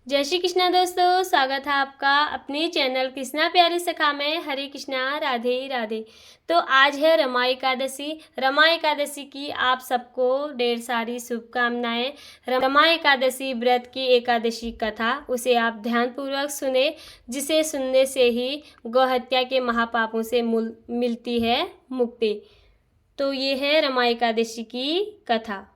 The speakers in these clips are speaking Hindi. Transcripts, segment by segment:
जय श्री कृष्णा दोस्तों, स्वागत है आपका अपने चैनल कृष्णा प्यारी सखा में। हरे कृष्णा, राधे राधे। तो आज है रमा एकादशी। रमा एकादशी की आप सबको ढेर सारी शुभकामनाएं। रमा एकादशी व्रत की एकादशी कथा, उसे आप ध्यानपूर्वक सुने, जिसे सुनने से ही गौहत्या के महापापों से मिलती है मुक्ति। तो ये है रमा एकादशी की कथा।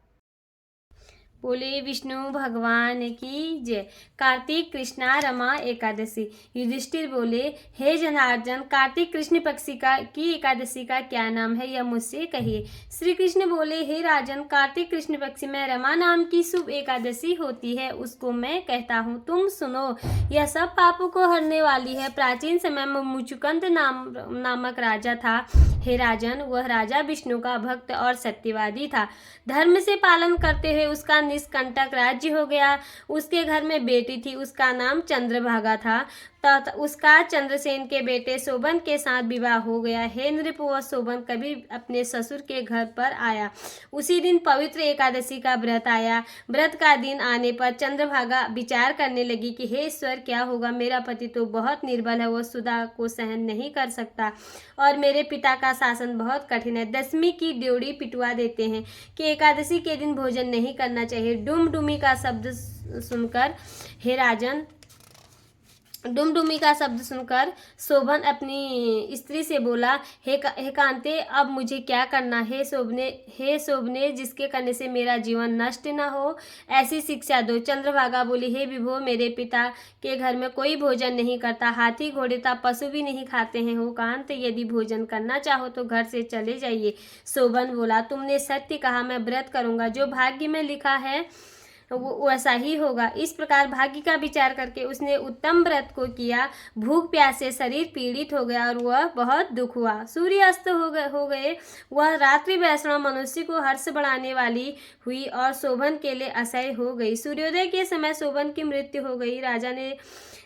बोले विष्णु भगवान की जय। कार्तिक कृष्णा रमा एकादशी। युधिष्ठिर बोले, हे जनार्दन, कार्तिक कृष्ण पक्षी की एकादशी का क्या नाम है, यह मुझसे कहिए। श्री कृष्ण बोले, हे राजन, कार्तिक कृष्ण पक्षी में रमा नाम की शुभ एकादशी होती है, उसको मैं कहता हूँ, तुम सुनो। यह सब पापों को हरने वाली है। प्राचीन समय में मुचुकुंद नामक राजा था। हे राजन, वह राजा विष्णु का भक्त और सत्यवादी था। धर्म से पालन करते हुए उसका निष्कंटक राज्य हो गया। उसके घर में बेटी थी, उसका नाम चंद्रभागा था। तथा उसका चंद्रसेन के बेटे शोभन के साथ विवाह हो गया। हे नृप, वह शोभन कभी अपने ससुर के घर पर आया। उसी दिन पवित्र एकादशी का व्रत आया। व्रत का दिन आने पर चंद्रभागा विचार करने लगी कि हे ईश्वर, क्या होगा, मेरा पति तो बहुत निर्बल है, वह सुधा को सहन नहीं कर सकता और मेरे पिता का शासन बहुत कठिन है। दसवीं की ड्योढ़ी पिटवा देते हैं कि एकादशी के दिन भोजन नहीं करना चाहिए। डुमडुमी का शब्द सुनकर, हे राजन, डुमडुमी का शब्द सुनकर शोभन अपनी स्त्री से बोला, हे कांते, अब मुझे क्या करना। हे शोभने, जिसके करने से मेरा जीवन नष्ट न हो, ऐसी शिक्षा दो। चंद्रभागा बोली, हे विभो, मेरे पिता के घर में कोई भोजन नहीं करता, हाथी घोड़े तथा पशु भी नहीं खाते हैं। हो कांत, यदि भोजन करना चाहो तो घर से चले जाइए। शोभन बोला, तुमने सत्य कहा, मैं व्रत करूंगा, जो भाग्य में लिखा है वो वैसा ही होगा। इस प्रकार भाग्य का विचार करके उसने उत्तम व्रत को किया। भूख प्यास से शरीर पीड़ित हो गया और वह बहुत दुख हुआ। सूर्य अस्त हो गए। वह रात्रि वैष्णव मनुष्य को हर्ष बढ़ाने वाली हुई और शोभन के लिए असह्य हो गई। सूर्योदय के समय शोभन की मृत्यु हो गई।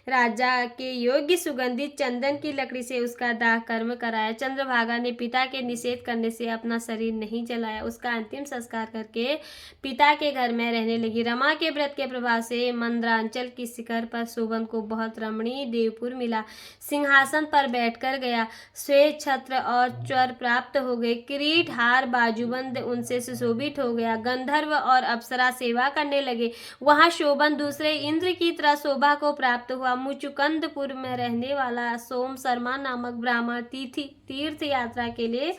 राजा के योग्य सुगंधित चंदन की लकड़ी से उसका दाह कर्म कराया। चंद्रभागा ने पिता के निषेध करने से अपना शरीर नहीं जलाया। उसका अंतिम संस्कार करके पिता के घर में रहने लगी। रमा के व्रत के प्रभाव से मंदरांचल की शिखर पर शोभन को बहुत रमणीय देवपुर मिला। सिंहासन पर बैठकर गया। श्वेत छत्र और च्वर प्राप्त हो गए। किरीट, हार, बाजूबंद उनसे सुशोभित हो गया। गंधर्व और अप्सरा सेवा करने लगे। वहां शोभन दूसरे इंद्र की तरह शोभा को प्राप्त हुआ। मुचुकुंदपुर में रहने वाला सोम शर्मा नामक ब्राह्मण तीर्थ यात्रा के लिए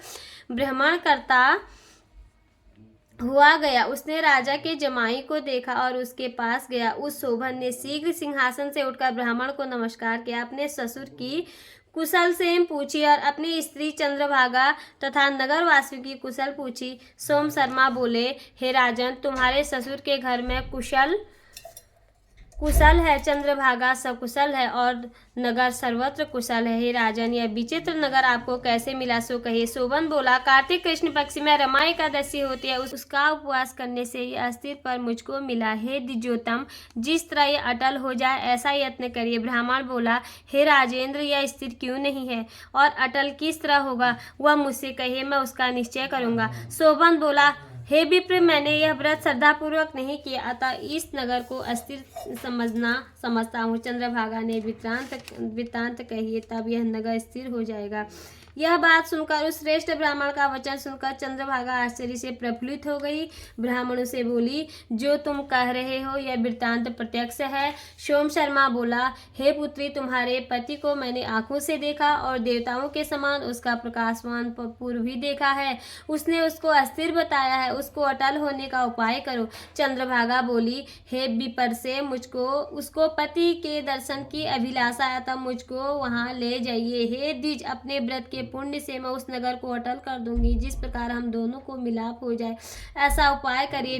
भ्रमण करता हुआ गया। उसने राजा के जमाई को देखा और उसके पास गया। उस शोभन ने शीघ्र सिंहासन से उठकर ब्राह्मण को नमस्कार किया, अपने ससुर की कुशल से पूछी और अपनी स्त्री चंद्रभागा तथा नगरवासियों की कुशल पूछी। सोम शर्मा बोले, हे राजन, तुम्हारे ससुर के घर में कुशल है, चंद्रभागा सकुशल है और नगर सर्वत्र कुशल है। हे राजन, यह विचित्र नगर आपको कैसे मिला, सो कहिए। शोभन बोला, कार्तिक कृष्ण पक्ष में रमा एकादशी होती है, उसका उपवास करने से यह अस्थिर पर मुझको मिला। हे द्विजोतम, जिस तरह यह अटल हो जाए ऐसा यत्न करिए। ब्राह्मण बोला, हे राजेंद्र, यह स्थिर क्यों नहीं है और अटल किस तरह होगा, वह मुझसे कहिए, मैं उसका निश्चय करूंगा। शोभन बोला, हे विप्र, मैंने यह व्रत श्रद्धापूर्वक नहीं किया, अतः इस नगर को अस्थिर समझता हूँ। चंद्रभागा ने वृत्तांत कहिए, तब यह नगर स्थिर हो जाएगा। यह बात सुनकर, उस श्रेष्ठ ब्राह्मण का वचन सुनकर चंद्रभागा आश्चर्य से प्रफुल्लित हो गई। ब्राह्मणों से बोली, जो तुम कह रहे हो यह वृत्तांत प्रत्यक्ष है। सोम शर्मा बोला, हे पुत्री, तुम्हारे पति को मैंने आंखों से देखा और देवताओं के समान उसका प्रकाशवान पूर्व भी देखा है। उसने उसको अस्थिर बताया है, उसको अटल होने का उपाय करो। चंद्रभागा बोली, हे विपर से, मुझको उसको पति के दर्शन की अभिलाषा है, तब मुझको वहां ले जाइए। हे द्विज, अपने व्रत के पुण्य से मैं उस नगर को अटल कर दूंगी। जिस प्रकार हम दोनों को मिलाप हो जाए ऐसा उपाय करिए।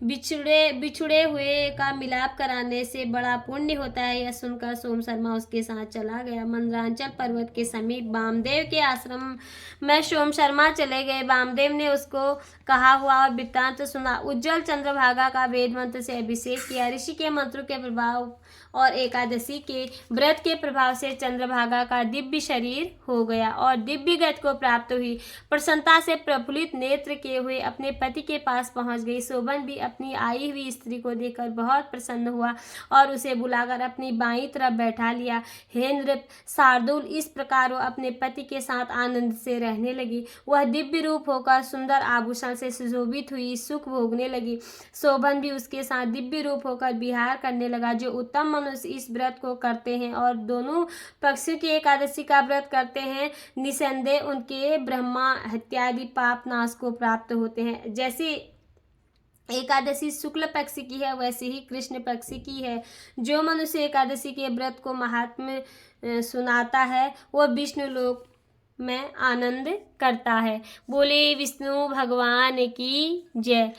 बिछुड़े हुए का मिलाप कराने से बड़ा पुण्य होता है। यह सुनकर सोम शर्मा उसके साथ चला गया। मंदरांचल पर्वत के समीप वामदेव के आश्रम में सोम शर्मा चले गए। वामदेव ने उसको कहा हुआ और वृत्तांत सुना। उज्जवल चंद्रभागा का वेद मंत्र से अभिषेक किया। ऋषि के मंत्रों के प्रभाव और एकादशी के व्रत के प्रभाव से चंद्रभागा का दिव्य शरीर हो गया। गया और दिव्य गति को प्राप्त हुई। प्रसन्नता से प्रफुल्लित नेत्र किए हुए अपने पति के पास पहुंच गई। शोभन भी अपनी आई हुई स्त्री को देखकर बहुत प्रसन्न हुआ और उसे बुलाकर अपनी बाईं तरफ बैठा लिया। हे नृप शार्दूल, इस प्रकार वो अपने पति के साथ आनंद से रहने लगी। वह दिव्य रूप होकर सुंदर आभूषण से सुशोभित हुई सुख भोगने लगी। शोभन भी उसके साथ दिव्य रूप होकर विहार करने लगा। जो उत्तम मनुष्य इस व्रत को करते हैं और दोनों पक्षों की एकादशी का व्रत करते हैं, निसंदेह उनके ब्रह्मा हत्यादि पाप नाश को प्राप्त होते हैं। जैसे एकादशी शुक्ल पक्ष की है वैसे ही कृष्ण पक्ष की है। जो मनुष्य एकादशी के व्रत को महात्म्य सुनाता है वह विष्णु लोक में आनंद करता है। बोले विष्णु भगवान की जय।